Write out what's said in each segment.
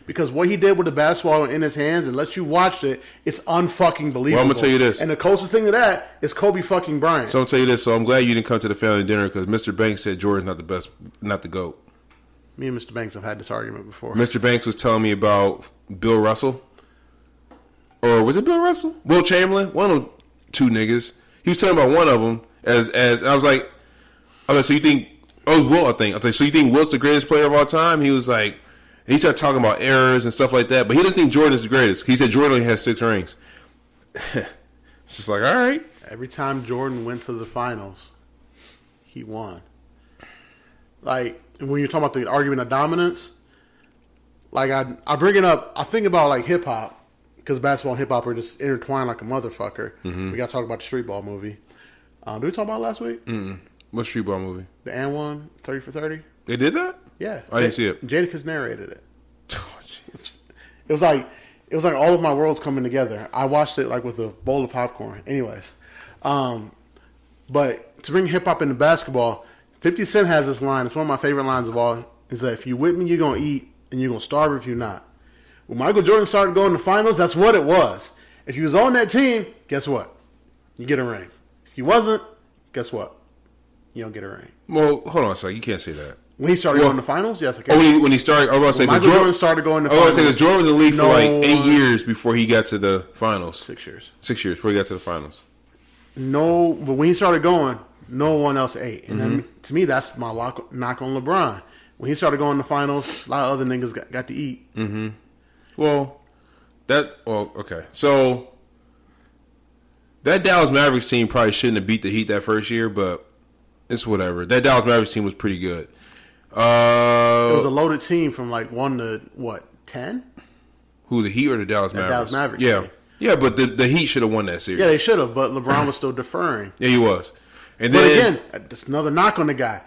because what he did with the basketball in his hands, unless you watched it, it's unfucking believable. Well, I'm gonna tell you this, and the closest thing to that is Kobe fucking Bryant. So I'm gonna tell you this. So I'm glad you didn't come to the family dinner because Mr. Banks said Jordan's not the best, not the GOAT. Me and Mr. Banks have had this argument before. Mr. Banks was telling me about Bill Russell, or was it Bill Russell? Will Chamberlain, one of two niggas. He was telling about one of them as and I was like, okay, so you think? Oh, it was Will, I think. I was like, so you think Will's the greatest player of all time? He was like. He started talking about errors and stuff like that, but he doesn't think Jordan is the greatest. He said Jordan only has 6 rings. It's just like, all right. Every time Jordan went to the finals, he won. Like, when you're talking about the argument of dominance, like, I bring it up, I think about, like, hip-hop, because basketball and hip-hop are just intertwined like a motherfucker. Mm-hmm. We got to talk about the Street Ball movie. Did we talk about it last week? Mm-mm. What Street Ball movie? The And One, 30 for 30. They did that? Yeah, I didn't see it. Jadakiss narrated it. Oh, it was like all of my worlds coming together. I watched it like with a bowl of popcorn. Anyways, but to bring hip hop into basketball, 50 Cent has this line. It's one of my favorite lines of all. Is that if you with me, you're gonna eat, and you're gonna starve if you're not. When Michael Jordan started going to finals, that's what it was. If you was on that team, guess what? You get a ring. If you wasn't, guess what? You don't get a ring. Well, hold on a second. You can't say that. When he started going to finals, yes, I can. Oh, when he started, I was about to say Michael Jordan started going to finals. I was going to say Jordan was in the league for like 8 years before he got to the finals. 6 years. 6 years before he got to the finals. No, but when he started going, no one else ate. And then, to me, that's my knock on LeBron. When he started going to finals, a lot of other niggas got to eat. Mm-hmm. Well, okay. So, that Dallas Mavericks team probably shouldn't have beat the Heat that first year, but it's whatever. That Dallas Mavericks team was pretty good. It was a loaded team from like 1 to 10? Who, the Heat or the Dallas Mavericks? Dallas Mavericks. Yeah. Yeah, but the Heat should have won that series. Yeah, they should have, but LeBron was still deferring. Yeah, he was. And but then, again, that's another knock on the guy.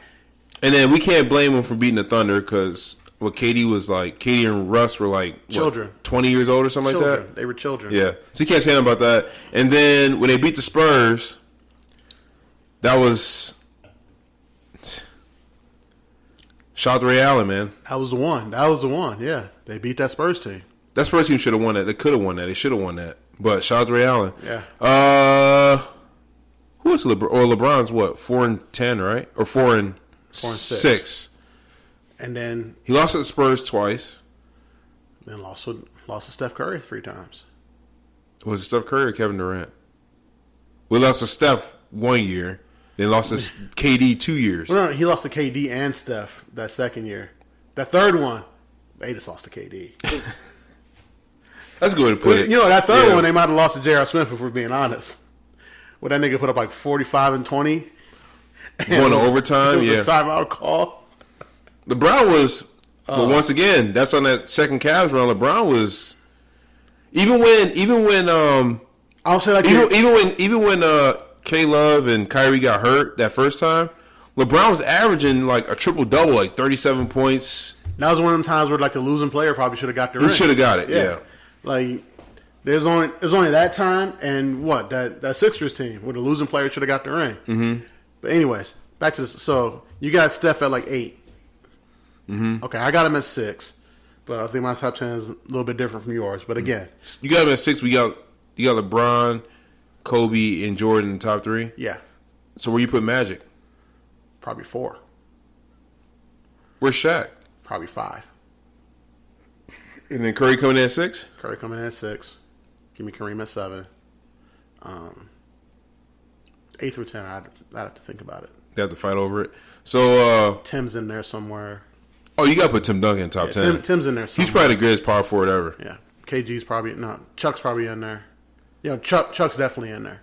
And then we can't blame him for beating the Thunder because KD was like, KD and Russ were like, children. 20 years old or something like that? They were children. Yeah. So you can't say anything about that. And then when they beat the Spurs, that was... Shout out to Ray Allen, man. That was the one, yeah. They beat that Spurs team. That Spurs team should have won that. They could have won that. They should have won that. But shout out to Ray Allen. Yeah. Who was LeBron? Or LeBron's what? 4-10, right? Or 4-6. And then he lost to the Spurs twice. Then lost to Steph Curry 3 times. Was it Steph Curry or Kevin Durant? We lost to Steph 1 year. Then lost to KD 2 years. Well, no, he lost to KD and Steph that second year. That third one, they just lost to KD. That's a good way to put it. You know, that third one, they might have lost to J.R. Smith if we're being honest. Where that nigga put up like 45 and 20. Going to overtime, a timeout call. LeBron was, but once again, that's on that second Cavs run. LeBron was, even when I'll say like even when K Love and Kyrie got hurt that first time, LeBron was averaging like a triple double, like 37 points. That was one of them times where like the losing player probably should have got the ring. He should have got it. Yeah. Like there's only that time and what that Sixers team where the losing player should have got the ring. Mm-hmm. But anyways, back to this. So you got Steph at like 8. Mm-hmm. Okay, I got him at 6, but I think my top 10 is a little bit different from yours. But again, you got him at 6. You got LeBron, Kobe, and Jordan in the top 3. Yeah. So where you put Magic? Probably 4. Where's Shaq? Probably 5. And then Curry coming in at 6? Curry coming in at 6. Give me Kareem at 7. 8 through 10, I'd have to think about it. They have to fight over it. So Tim's in there somewhere. Oh, you got to put Tim Duncan in top 10. Tim's in there somewhere. He's probably the greatest power forward ever. Yeah. KG's probably not. Chuck's probably in there. Yeah, Chuck's definitely in there.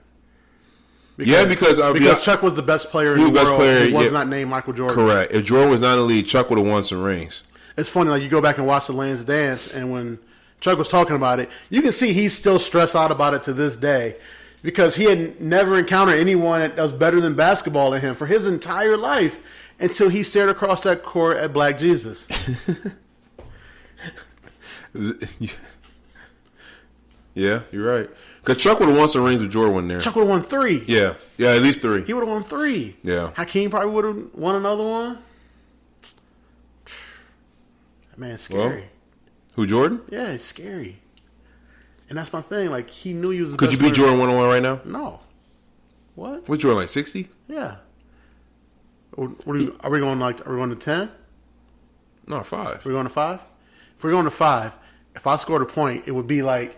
Because Chuck was the best player in the world. He was not named Michael Jordan. Correct. If Jordan was not in the league, Chuck would have won some rings. It's funny, like you go back and watch the Last Dance, and when Chuck was talking about it, you can see he's still stressed out about it to this day because he had never encountered anyone that was better than basketball than him for his entire life until he stared across that court at Black Jesus. Yeah, you're right. Because Chuck would have won some rings with Jordan there. Chuck would have won 3. Yeah, at least 3. He would have won 3. Yeah. Hakeem probably would have won another one. That man's scary. Well, Who, Jordan? Yeah, it's scary. And that's my thing. Like, he knew he was the Could best you beat player. Jordan 1-on-1 right now? No. What? What's Jordan, like 60? Yeah. What are we going are we going to 10? No, 5. Are we going to 5? If we're going to 5, if I scored a point, it would be on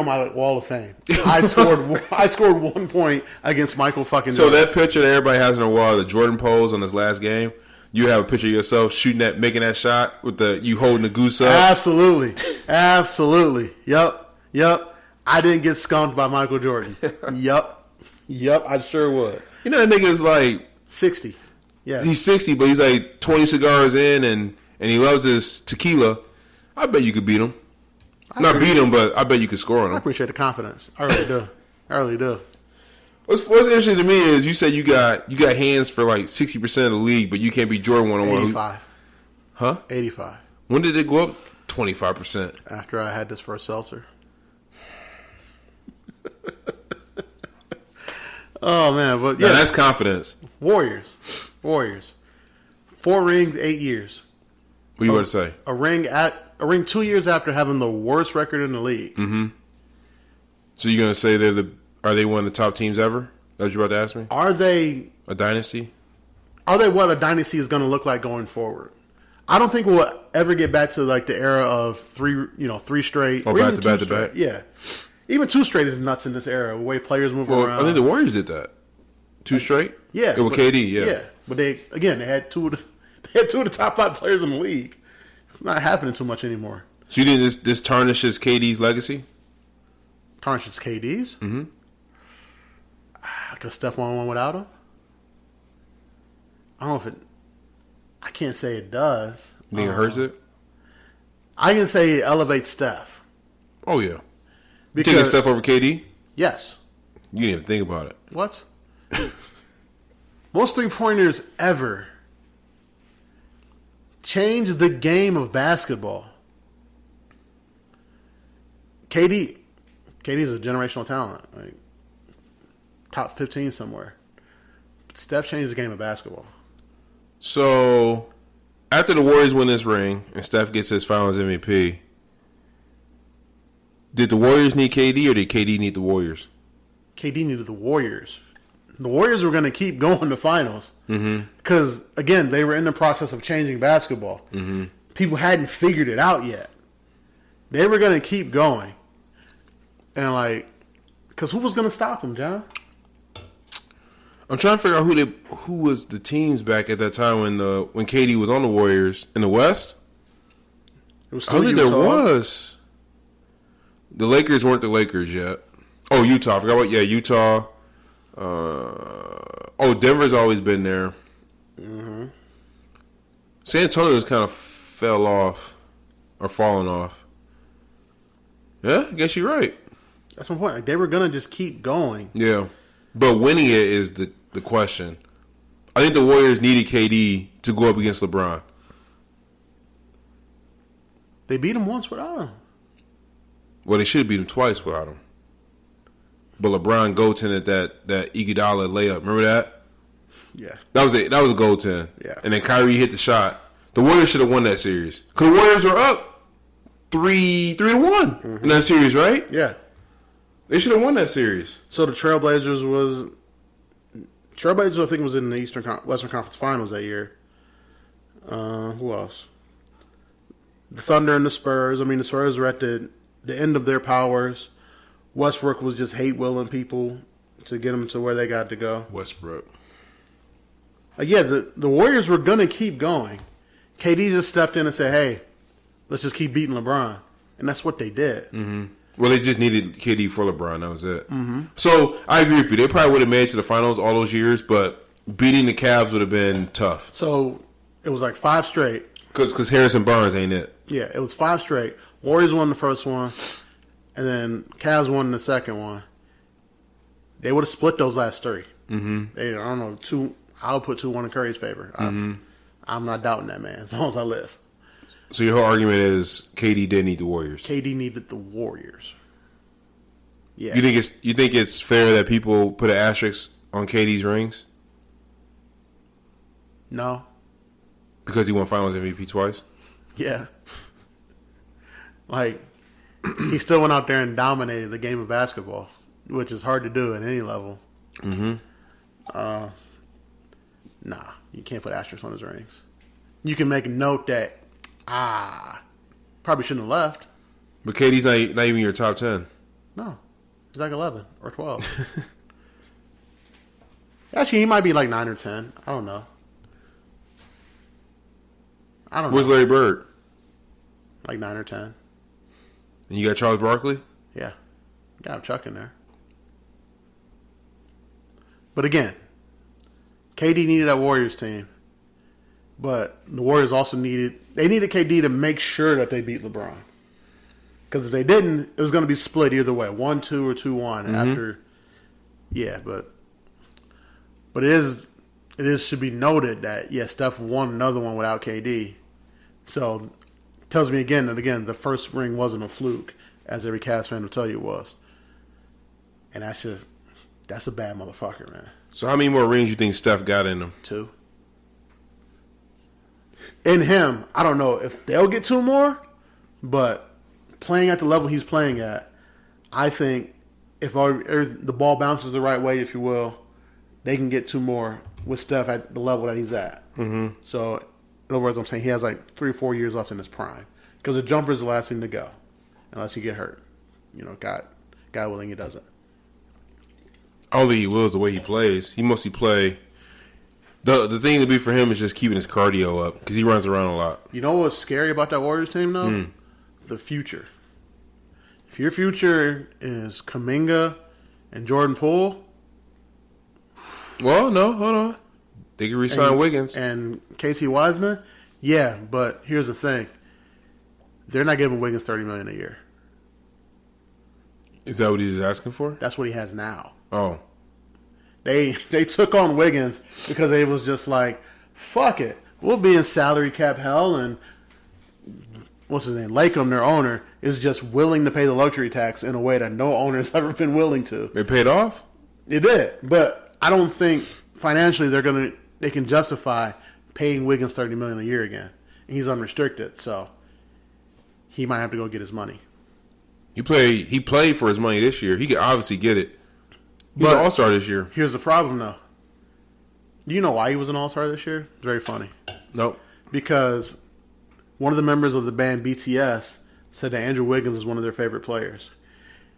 my wall of fame. I scored 1 point against Michael fucking So Jordan. that picture that everybody has in their wall, the Jordan pose on his last game, you have a picture of yourself making that shot with you holding the goose up. Absolutely. Yep. I didn't get skunked by Michael Jordan. Yep, I sure would. You know that nigga's like 60. Yeah. he's 60, but he's like 20 cigars in, and he loves his tequila. I bet you could beat him. Not beat him, but I bet you could score on I him. appreciate the confidence. I really do. What's interesting to me is you said you got hands for like 60% of the league, but you can't beat Jordan 1-on-1. 85. Huh? 85. When did it go up? 25%. After I had this first seltzer. Oh, man. But yeah, Now, that's confidence. Warriors. 4 rings, 8 years. What you about to say? A ring 2 years after having the worst record in the league. Mm-hmm. So you're gonna say are they one of the top teams ever? That what you about to ask me? Are they A dynasty? what a dynasty is going to look like going forward? I don't think we'll ever get back to like the era of 3 straight. Oh, or even back to 2 back? straight. Yeah, even 2 straight is nuts in this era. The way players move Well, around. I think the Warriors did that. 2 straight? Yeah, With KD, yeah. Yeah, but they had two of the top 5 players in the league. It's not happening too much anymore. So you think this tarnishes KD's legacy? Tarnishes KD's? Mm-hmm. Because Steph won one without him? I don't know if it... I can't say it does. You think it hurts it? I can say it elevates Steph. Oh, yeah. You Because, taking Steph over KD? Yes. You didn't even think about it. What? Most 3-pointers ever changed the game of basketball. KD's a generational talent. Like, top 15 somewhere. But Steph changed the game of basketball. So, after the Warriors win this ring and Steph gets his Finals MVP, did the Warriors need KD or did KD need the Warriors? KD needed the Warriors. The Warriors were going to keep going to finals. Because, again, they were in the process of changing basketball. Mm-hmm. People hadn't figured it out yet. They were going to keep going. And, like, because who was going to stop them, John? I'm trying to figure out who was the teams back at that time when KD was on the Warriors in the West. It was I don't think there was. The Lakers weren't the Lakers yet. Oh, Utah. I forgot what. Yeah, Utah. Denver's always been there. Mm-hmm. San Antonio's kind of fell off or fallen off. Yeah, I guess you're right. That's my point. Like, they were going to just keep going. Yeah. But winning it is the question. I think the Warriors needed KD to go up against LeBron. They beat him once without him. Well, they should have beat him twice without him. But LeBron goaltended that Iguodala layup. Remember that? Yeah. That was it. That was a goaltend. Yeah. And then Kyrie hit the shot. The Warriors should have won that series. Because the Warriors were up 3-1 in that series, right? Yeah. They should have won that series. So the Trailblazers, I think, was in the Western Conference Finals that year. Who else? The Thunder and the Spurs. I mean, the Spurs were at the end of their powers. Westbrook was just hate-willing people to get them to where they got to go. Westbrook. The Warriors were going to keep going. KD just stepped in and said, hey, let's just keep beating LeBron. And that's what they did. Mm-hmm. Well, they just needed KD for LeBron. That was it. Mm-hmm. So, I agree with you. They probably would have made it to the finals all those years, but beating the Cavs would have been tough. So, it was like 5 straight. Because Harrison Barnes ain't it. Yeah, it was 5 straight. Warriors won the first one, and then Cavs won the second one. They would have split those last 3. Mm-hmm. I don't know, 2. I would put 2-1 in Curry's favor. Mm-hmm. I'm not doubting that, man, as long as I live. So your whole argument is KD did need the Warriors. KD needed the Warriors. Yeah. You think it's fair that people put an asterisk on KD's rings No. because he won Finals MVP twice? Yeah. Like, he still went out there and dominated the game of basketball, which is hard to do at any level. Mm-hmm. Nah, you can't put asterisks on his rings. You can make a note that, probably shouldn't have left. But KD's not even your top 10. No, he's like 11 or 12. Actually, he might be like 9 or 10. I don't know. Where's Larry Bird? Like 9 or 10. And you got Charles Barkley? Yeah. Got Chuck in there. But again, KD needed that Warriors team. But the Warriors also needed KD to make sure that they beat LeBron. Because if they didn't, it was going to be split either way. 1-2 or 2-1 after. Yeah, but it should be noted that, Steph won another one without KD. So it tells me again that, the first ring wasn't a fluke, as every Cavs fan will tell you it was. And that's a bad motherfucker, man. So how many more rings you think Steph got in him? 2. In him, I don't know if they'll get 2 more, but playing at the level he's playing at, I think if the ball bounces the right way, if you will, they can get 2 more with Steph at the level that he's at. Mm-hmm. So, in other words, I'm saying he has like 3 or 4 years left in his prime. Because the jumper is the last thing to go, unless you get hurt. God willing, he doesn't. I don't think he will is the way he plays. He mostly play. The thing to be for him is just keeping his cardio up because he runs around a lot. You know what's scary about that Warriors team, though? The future. If your future is Kuminga and Jordan Poole. Well, no, hold on. They can re-sign Wiggins. And Casey Wiseman? Yeah, but here's the thing. They're not giving Wiggins $30 million a year. Is that what he's asking for? That's what he has now. Oh. They took on Wiggins because they was just like, fuck it. We'll be in salary cap hell, and what's his name? Lakem, their owner, is just willing to pay the luxury tax in a way that no owner has ever been willing to. They paid off? It did, but I don't think financially they can justify paying Wiggins $30 million a year again. And he's unrestricted, so he might have to go get his money. He played for his money this year. He could obviously get it. He was an all-star this year. Here's the problem, though. Do you know why he was an all-star this year? It's very funny. Nope. Because one of the members of the band BTS said that Andrew Wiggins is one of their favorite players.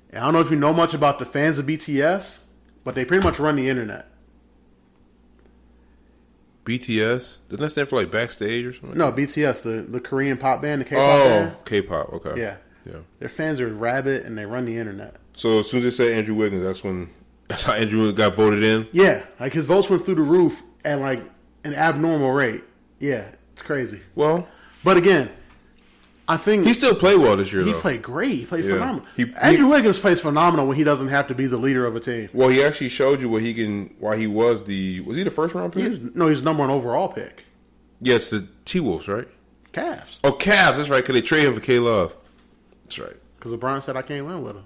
And I don't know if you know much about the fans of BTS, but they pretty much run the internet. BTS? Doesn't that stand for like backstage or something? No, BTS, the Korean pop band, the K-pop band. Oh, K-pop, okay. Yeah. Their fans are rabid and they run the internet. So as soon as they say Andrew Wiggins, that's how Andrew got voted in? Yeah, like his votes went through the roof at like an abnormal rate. Yeah, it's crazy. Well, but again, I think he still played well this year. He though. played great. He played phenomenal. Andrew Wiggins plays phenomenal when he doesn't have to be the leader of a team. Well, he actually showed you what he can. Why he was he the first round pick? He's the number 1 overall pick. Yeah, it's the T-Wolves, right? Cavs. Oh, Cavs. That's right. Because they traded him for K-Love. That's right. Because LeBron said I can't win with him.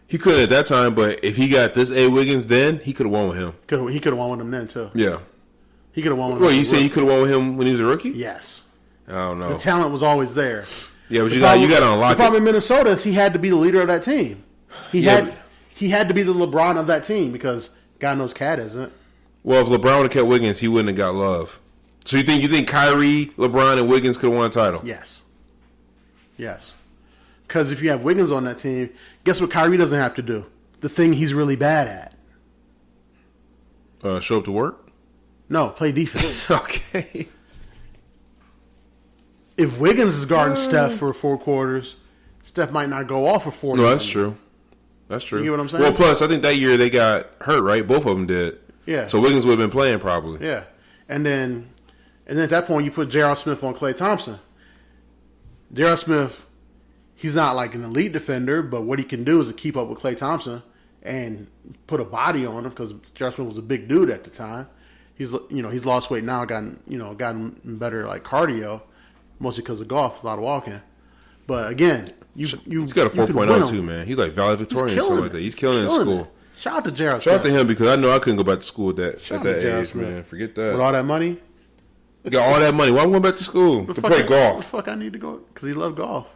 He couldn't at that time, but if he got this A. Wiggins then, he could have won with him. He could have won with him then, too. Yeah. He could have won with him. Well, you say he could have won with him when he was a rookie? Yes. I don't know. The talent was always there. Yeah, but you got to unlock it. The problem in Minnesota is he had to be the leader of that team. He had to be the LeBron of that team because God knows Cat isn't. Well, if LeBron would have kept Wiggins, he wouldn't have got love. So you think Kyrie, LeBron, and Wiggins could have won a title? Yes. Because if you have Wiggins on that team, guess what Kyrie doesn't have to do? The thing he's really bad at. Show up to work? No, play defense. Okay. If Wiggins is guarding Steph for 4 quarters, Steph might not go off for 4. No, that's true. That's true. You get what I'm saying? Well, plus, I think that year they got hurt, right? Both of them did. Yeah. So Wiggins would have been playing probably. Yeah. And then at that point, you put J.R. Smith on Klay Thompson. J.R. Smith, he's not like an elite defender, but what he can do is to keep up with Klay Thompson and put a body on him because J.R. Smith was a big dude at the time. He's lost weight now, gotten better like cardio, mostly because of golf, a lot of walking. But again, he's got a 4.0 too, man. He's like valedictorian or something like that. He's killing it in school. Shout out to J.R. Shout out to him because I know I couldn't go back to school at that age, Smith. man. Forget that. With all that money? Got all that money. Why am I going back to school? To play golf. The fuck I need to go? Because he loved golf.